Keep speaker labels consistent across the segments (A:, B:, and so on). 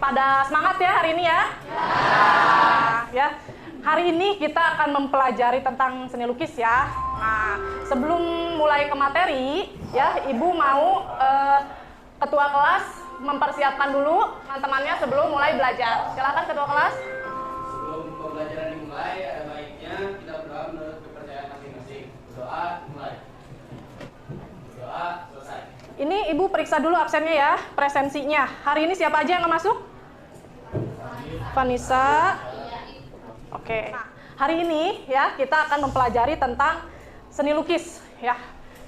A: Pada semangat ya hari ini ya? Ya. Hari ini kita akan mempelajari tentang seni lukis ya. Nah, sebelum mulai ke materi, ya, Ibu mau ketua kelas mempersiapkan dulu teman-temannya sebelum mulai belajar. Silakan ketua kelas.
B: Sebelum pembelajaran dimulai, ada baiknya kita berdoa menurut kepercayaan masing-masing. Berdoa mulai. Berdoa selesai.
A: Ini Ibu periksa dulu absennya ya, presensinya. Hari ini siapa aja yang nggak masuk? Vanessa. Oke. Nah, hari ini ya kita akan mempelajari tentang seni lukis ya.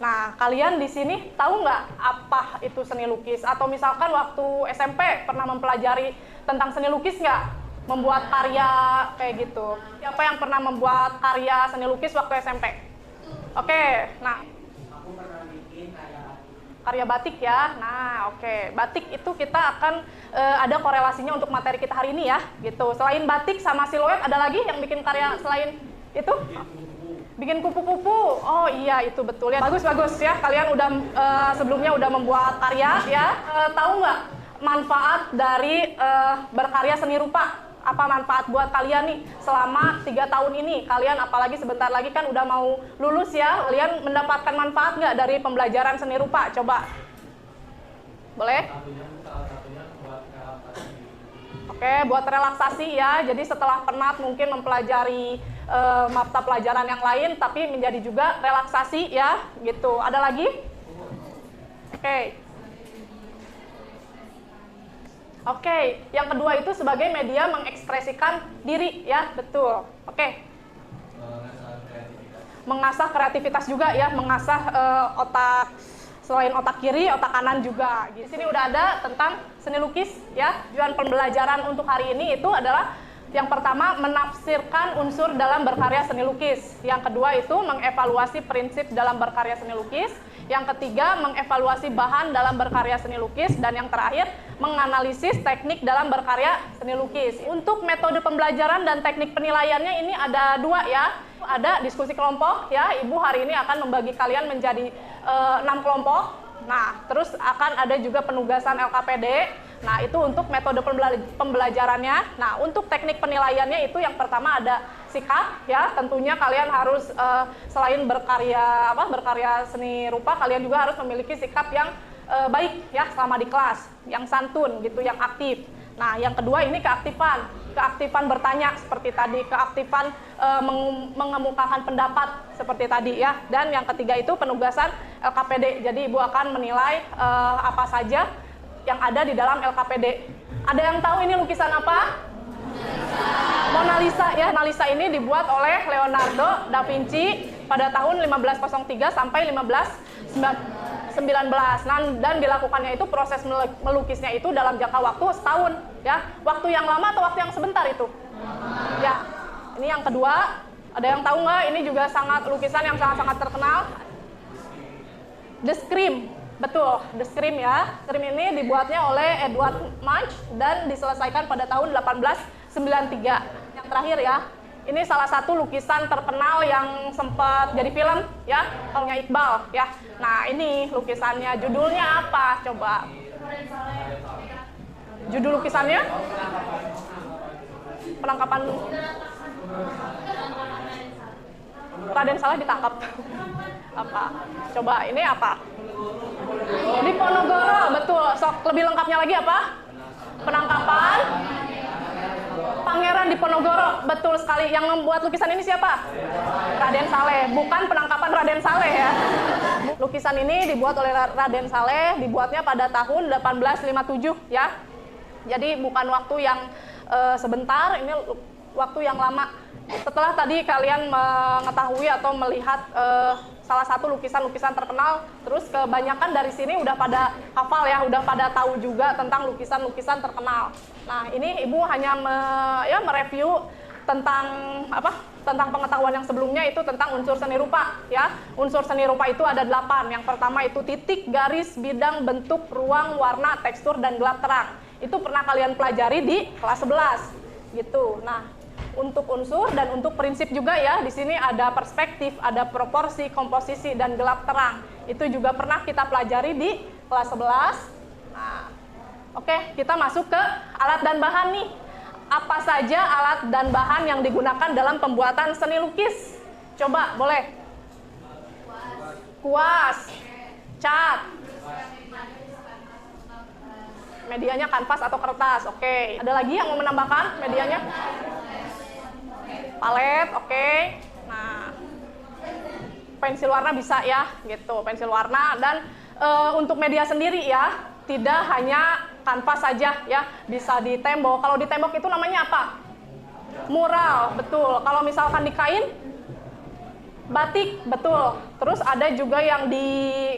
A: Nah, kalian di sini tahu nggak apa itu seni lukis? Atau misalkan waktu SMP pernah mempelajari tentang seni lukis nggak? Membuat karya kayak gitu. Siapa yang pernah membuat karya seni lukis waktu SMP? Oke. Nah,
B: Aku pernah bikin
A: karya batik ya. Nah, oke. Batik itu kita akan ada korelasinya untuk materi kita hari ini ya, gitu. Selain batik sama siluet, ada lagi yang bikin karya selain itu? Bikin kupu-kupu. Oh iya, itu betul ya. Bagus ya. Kalian udah sebelumnya udah membuat karya ya. Tahu nggak manfaat dari berkarya seni rupa? Apa manfaat buat kalian nih selama 3 tahun ini? Kalian apalagi sebentar lagi kan udah mau lulus ya. Kalian mendapatkan manfaat nggak dari pembelajaran seni rupa? Coba. Boleh? Oke, buat relaksasi ya. Jadi setelah penat mungkin mempelajari mata pelajaran yang lain, tapi menjadi juga relaksasi ya, gitu. Ada lagi? Oke, yang kedua itu sebagai media mengekspresikan diri ya, betul. Oke. Mengasah kreativitas juga ya, mengasah otak, selain otak kiri, otak kanan juga. Di sini udah ada tentang seni lukis ya. Tujuan pembelajaran untuk hari ini itu adalah yang pertama menafsirkan unsur dalam berkarya seni lukis. Yang kedua itu mengevaluasi prinsip dalam berkarya seni lukis. Yang ketiga mengevaluasi bahan dalam berkarya seni lukis. Dan yang terakhir menganalisis teknik dalam berkarya seni lukis. Untuk metode pembelajaran dan teknik penilaiannya ini ada 2 ya. Ada diskusi kelompok ya. Ibu hari ini akan membagi kalian menjadi 6 kelompok. Nah, terus akan ada juga penugasan LKPD. Nah, itu untuk metode pembelajarannya. Nah, untuk teknik penilaiannya itu yang pertama ada sikap ya. Tentunya kalian harus selain berkarya seni rupa, kalian juga harus memiliki sikap yang baik ya selama di kelas, yang santun gitu, yang aktif. Nah, yang kedua ini keaktifan bertanya seperti tadi, keaktifan mengemukakan pendapat seperti tadi ya. Dan yang ketiga itu penugasan LKPD. Jadi Ibu akan menilai apa saja yang ada di dalam LKPD. Ada yang tahu ini lukisan apa? Mona Lisa ya. Mona Lisa ini dibuat oleh Leonardo da Vinci pada tahun 1503 sampai 1519. Dan dilakukannya itu proses melukisnya itu dalam jangka waktu setahun ya. Waktu yang lama atau waktu yang sebentar itu? Ya. Ini yang kedua. Ada yang tahu nggak? Ini juga lukisan yang sangat-sangat terkenal. The Scream. Betul, The Scream ya. Scream ini dibuatnya oleh Edward Munch dan diselesaikan pada tahun 1893. Yang terakhir ya, ini salah satu lukisan terkenal yang sempat jadi film ya, filmnya Iqbal ya. Nah, ini lukisannya, judulnya apa? Coba. Judul lukisannya? Penangkapan Raden Saleh ditangkap. Apa? Coba, ini apa? Diponegoro, betul. Sok lebih lengkapnya lagi apa? Penangkapan Pangeran Diponegoro, betul sekali. Yang membuat lukisan ini siapa? Raden Saleh, bukan penangkapan Raden Saleh ya. Lukisan ini dibuat oleh Raden Saleh, dibuatnya pada tahun 1857 ya. Jadi bukan waktu yang sebentar, ini waktu yang lama. Setelah tadi kalian mengetahui atau melihat salah satu lukisan-lukisan terkenal, terus kebanyakan dari sini udah pada hafal ya, udah pada tahu juga tentang lukisan-lukisan terkenal. Nah, ini Ibu hanya mereview tentang tentang pengetahuan yang sebelumnya itu tentang unsur seni rupa ya. Unsur seni rupa itu ada 8. Yang pertama itu titik, garis, bidang, bentuk, ruang, warna, tekstur, dan gelap terang. Itu pernah kalian pelajari di kelas 11 gitu. Nah, untuk unsur dan untuk prinsip juga ya, di sini ada perspektif, ada proporsi, komposisi, dan gelap terang. Itu juga pernah kita pelajari di kelas 11. Nah, Oke, kita masuk ke alat dan bahan nih. Apa saja alat dan bahan yang digunakan dalam pembuatan seni lukis? Coba, boleh. Kuas, cat, medianya kanvas atau kertas. Oke, ada lagi yang mau menambahkan medianya? Palet, oke. Nah, pensil warna bisa ya, gitu. Pensil warna dan untuk media sendiri ya, tidak hanya kanvas saja ya, bisa di tembok. Kalau di tembok itu namanya apa? Mural, betul. Kalau misalkan di kain, batik, betul. Terus ada juga yang di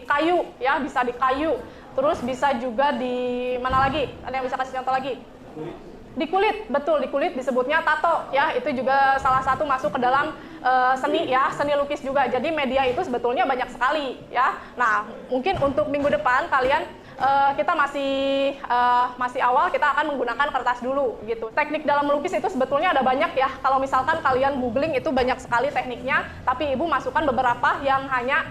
A: kayu ya, bisa di kayu. Terus bisa juga di mana lagi? Ada yang bisa kasih contoh lagi? Di kulit, betul, di kulit disebutnya tato ya. Itu juga salah satu masuk ke dalam seni ya, seni lukis juga. Jadi media itu sebetulnya banyak sekali ya. Nah, mungkin untuk minggu depan kalian kita masih awal, kita akan menggunakan kertas dulu gitu. Teknik dalam melukis itu sebetulnya ada banyak ya. Kalau misalkan kalian googling itu banyak sekali tekniknya, tapi Ibu masukkan beberapa yang hanya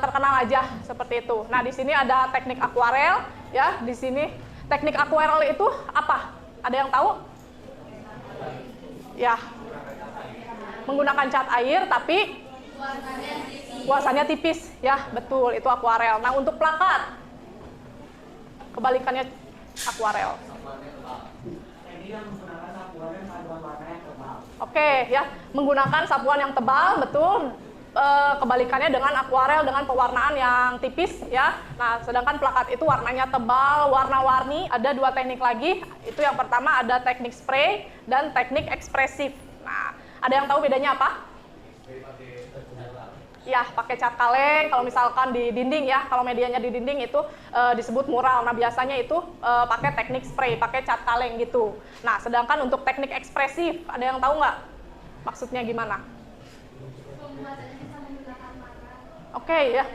A: terkenal aja seperti itu. Nah, di sini ada teknik akuarel ya. Di sini teknik akuarel itu apa? Ada yang tahu? Ya. Menggunakan cat air tapi kuasanya tipis ya, betul, itu akuarel. Nah, untuk plakat kebalikannya akuarel. Oke ya, menggunakan sapuan yang tebal, betul. Kebalikannya dengan akuarel dengan pewarnaan yang tipis ya. Nah, sedangkan plakat itu warnanya tebal, warna-warni. Ada dua teknik lagi. Itu yang pertama ada teknik spray dan teknik ekspresif. Nah, ada yang tahu bedanya apa? Ya, pakai cat kaleng. Kalau misalkan di dinding ya, kalau medianya di dinding itu disebut mural. Nah, biasanya itu pakai teknik spray, pakai cat kaleng gitu. Nah, sedangkan untuk teknik ekspresif, ada yang tahu nggak maksudnya gimana? Oke ya,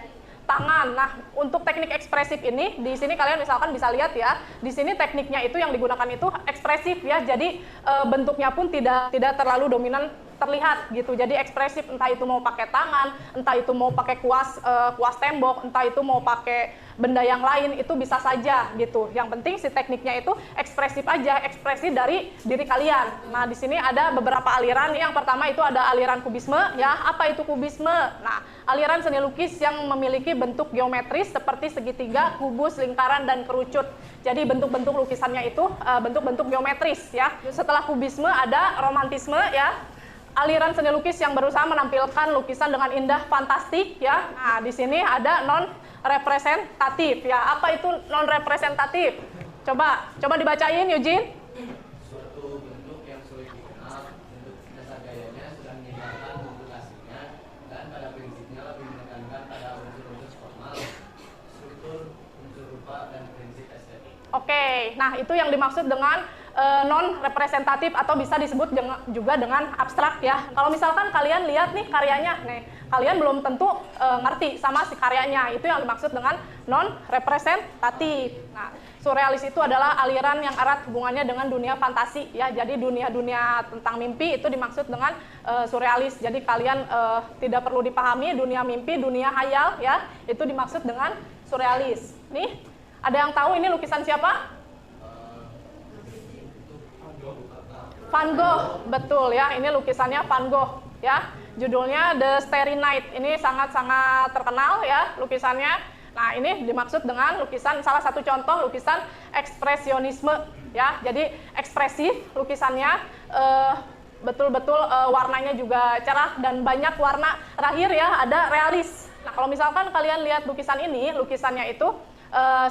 A: tangan. Nah, untuk teknik ekspresif ini, di sini kalian misalkan bisa lihat ya, di sini tekniknya itu yang digunakan itu ekspresif ya. Jadi bentuknya pun tidak terlalu dominan terlihat gitu. Jadi ekspresif, entah itu mau pakai tangan, entah itu mau pakai kuas tembok, entah itu mau pakai benda yang lain, itu bisa saja gitu. Yang penting si tekniknya itu ekspresif aja, ekspresi dari diri kalian. Nah, di sini ada beberapa aliran. Yang pertama itu ada aliran kubisme ya. Apa itu kubisme? Nah, aliran seni lukis yang memiliki bentuk geometris seperti segitiga, kubus, lingkaran, dan kerucut. Jadi bentuk-bentuk lukisannya itu bentuk-bentuk geometris ya. Setelah kubisme ada romantisme ya. Aliran seni lukis yang berusaha menampilkan lukisan dengan indah, fantastik ya. Nah, di sini ada non representatif ya. Apa itu non representatif? Coba dibacain Eugene.
B: Suatu bentuk yang sulit dikenal, bentuk dasar gayanya sudah meninggalkan bentuk aslinya dan pada prinsipnya lebih menekankan pada unsur-unsur formal, struktur, unsur rupa, dan prinsip estetik.
A: Oke, nah itu yang dimaksud dengan non representatif atau bisa disebut juga dengan abstrak ya. Kalau misalkan kalian lihat nih karyanya, nih kalian belum tentu ngerti sama si karyanya. Itu yang dimaksud dengan non representatif. Nah, surrealis itu adalah aliran yang erat hubungannya dengan dunia fantasi ya. Jadi dunia-dunia tentang mimpi itu dimaksud dengan surrealis. Jadi kalian tidak perlu dipahami dunia mimpi, dunia hayal ya. Itu dimaksud dengan surrealis. Nih, ada yang tahu ini lukisan siapa? Van Gogh, betul ya. Ini lukisannya Van Gogh ya. Judulnya The Starry Night. Ini sangat-sangat terkenal ya lukisannya. Nah, ini dimaksud dengan lukisan, salah satu contoh lukisan ekspresionisme ya. Jadi ekspresif lukisannya, betul-betul warnanya juga cerah dan banyak warna. Terakhir ya ada realis. Nah, kalau misalkan kalian lihat lukisan ini, lukisannya itu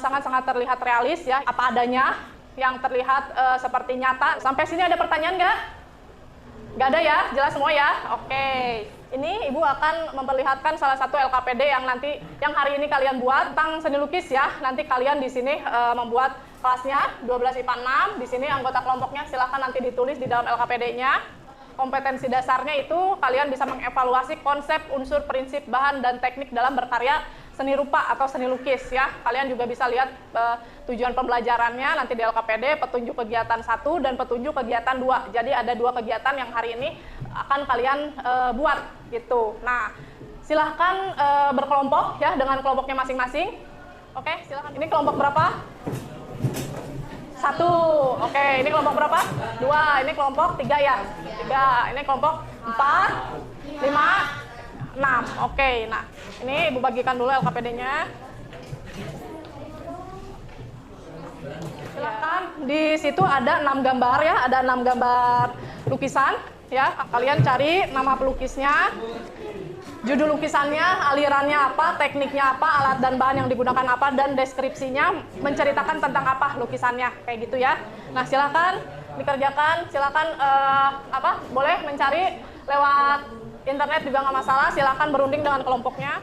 A: sangat-sangat terlihat realis ya, apa adanya, yang terlihat seperti nyata. Sampai sini ada pertanyaan nggak? Nggak ada ya? Jelas semua ya? Oke. Ini Ibu akan memperlihatkan salah satu LKPD yang hari ini kalian buat tentang seni lukis ya. Nanti kalian di sini membuat kelasnya 12 IPA 6. Di sini anggota kelompoknya silahkan nanti ditulis di dalam LKPD-nya. Kompetensi dasarnya itu kalian bisa mengevaluasi konsep, unsur, prinsip, bahan, dan teknik dalam berkarya seni rupa atau seni lukis ya. Kalian juga bisa lihat tujuan pembelajarannya nanti di LKPD, petunjuk kegiatan 1 dan petunjuk kegiatan 2. Jadi ada 2 kegiatan yang hari ini akan kalian buat gitu. Nah, silahkan berkelompok ya dengan kelompoknya masing-masing. Oke, silahkan. Ini kelompok berapa? 1. Oke, ini kelompok berapa? 2. Ini kelompok 3 ya? 3. Ini kelompok 4, 5, 6. Oke, nah ini Ibu bagikan dulu LKPD-nya. Silakan, di situ ada 6 gambar ya, ada 6 gambar lukisan ya. Kalian cari nama pelukisnya, judul lukisannya, alirannya apa, tekniknya apa, alat dan bahan yang digunakan apa, dan deskripsinya menceritakan tentang apa lukisannya, kayak gitu ya. Nah, silakan dikerjakan, silakan boleh mencari lewat internet juga nggak masalah. Silakan berunding dengan kelompoknya.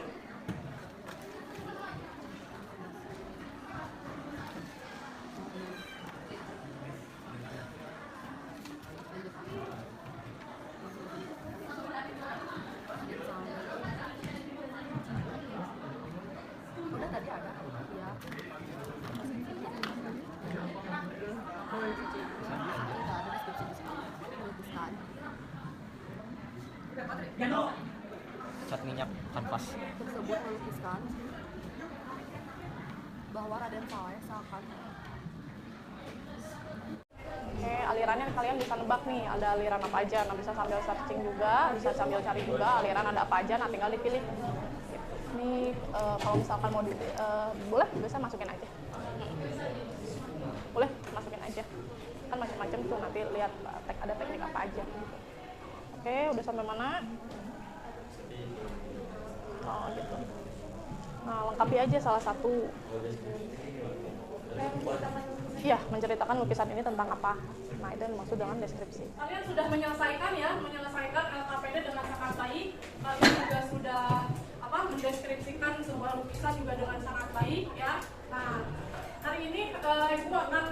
C: Cat minyak kanvas
D: tersebut melukiskan bahwa Raden Saleh seakan
A: Oke, alirannya kalian bisa nebak nih, ada aliran apa aja. Nah, bisa sambil searching juga, bisa sambil cari juga aliran ada apa aja, nah tinggal dipilih. Ini kalau misalkan mau boleh, bisa masukin aja. Boleh, masukin aja. Kan macam-macam tuh, nanti lihat ada teknik apa aja. Oke, udah sampai mana? Oh, gitu. Nah, lengkapi aja salah satu. Iya, menceritakan lukisan ini tentang apa. Nah, itu yang dimaksud dengan deskripsi. Kalian sudah menyelesaikan ya, menyelesaikan LKPD dengan sangat baik. Kalian juga sudah mendeskripsikan sebuah lukisan juga dengan sangat baik ya. Nah, hari ini Ibu akan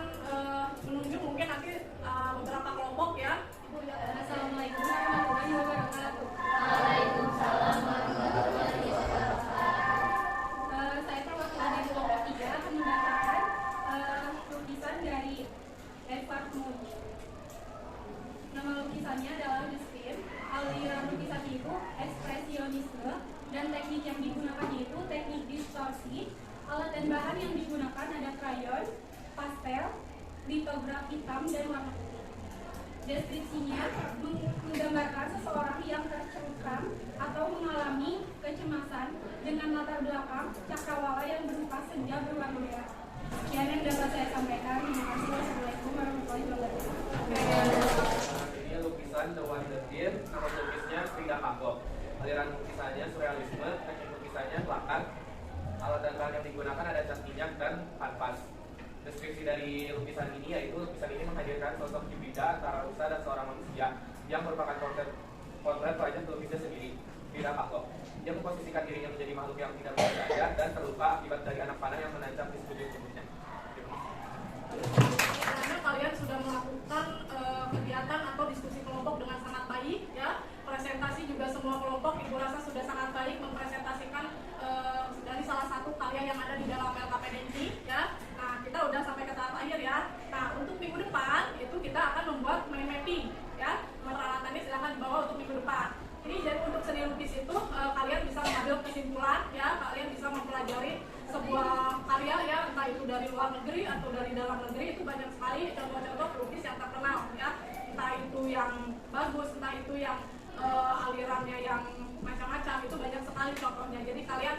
A: menunjuk mungkin nanti beberapa kelompok ya. Ibu lihat. Assalamualaikum warahmatullahi wabarakatuh. Waalaikumsalam warahmatullahi wabarakatuh.
E: Saya perwakilan dari kelompok 3 akan membacakan lukisan dari Edvard Munch. Nama lukisannya adalah The Sphere. Aliran lukisan itu ekspresionisme dan teknik yang digunakan yaitu teknik distorsi. Alat dan bahan yang digunakan ada krayon, pastel, litograf hitam, dan warna putih. Deskripsinya menggambarkan seseorang yang tercengkram atau mengalami kecemasan dengan latar belakang cakrawala yang berupa senja berwarna merah. Sekian yang dapat saya sampaikan. Terima kasih. Wassalamualaikum warahmatullahi wabarakatuh.
B: Ini lukisan The Wonderbeer, nama lukisnya Frida Kahlo. Aliran lukisannya surrealisme, teknik lukisannya plakat. Alat dan bahan yang digunakan ada cat minyak dan kanvas. Deskripsi dari lukisan ini yaitu lukisan ini menghadirkan sosok hibrid antara rusa dan seorang manusia yang merupakan potret wajah pelukisnya sendiri, Frida Kahlo. Dia memposisikan dirinya menjadi makhluk yang tidak berdaya dan terluka akibat dari anak panah yang menancap di sekujur tubuhnya.
A: Karena kalian sudah melakukan kegiatan atau diskusi kelompok dengan sangat baik ya. Presentasi juga semua kelompok Ibu rasa sudah sangat baik mempresentasikan dari salah satu karya yang ada di dalam LKPD ini ya. Nah, kita udah sampai ke tahap akhir ya. Nah, untuk minggu depan itu kita akan membuat mind mapping ya. Peralatannya silahkan dibawa untuk minggu depan. Ini jadi untuk seni lukis itu kalian bisa mengambil kesimpulan ya, kalian bisa mempelajari sebuah karya ya, entah itu dari luar negeri atau dari dalam negeri. Itu banyak sekali contoh-contoh pelukis yang terkenal ya, entah itu yang bagus, entah itu yang alirannya yang macam-macam, itu banyak sekali contohnya. Jadi kalian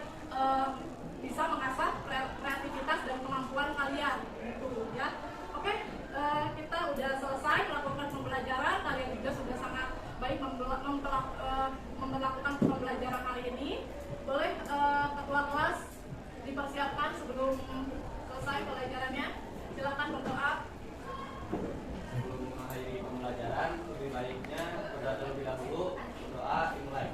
A: bisa mengasah kreativitas dan kemampuan kalian gitu ya. Oke, kita udah selesai melakukan pembelajaran. Kalian juga sudah sangat baik memperlakukan pembelajaran kali ini. Boleh ketua kelas dipersiapkan sebelum selesai pelajarannya. Silakan berdoa.
B: Sebelum mengakhiri pembelajaran, lebih baiknya berdoa terlebih dahulu. Berdoa dimulai.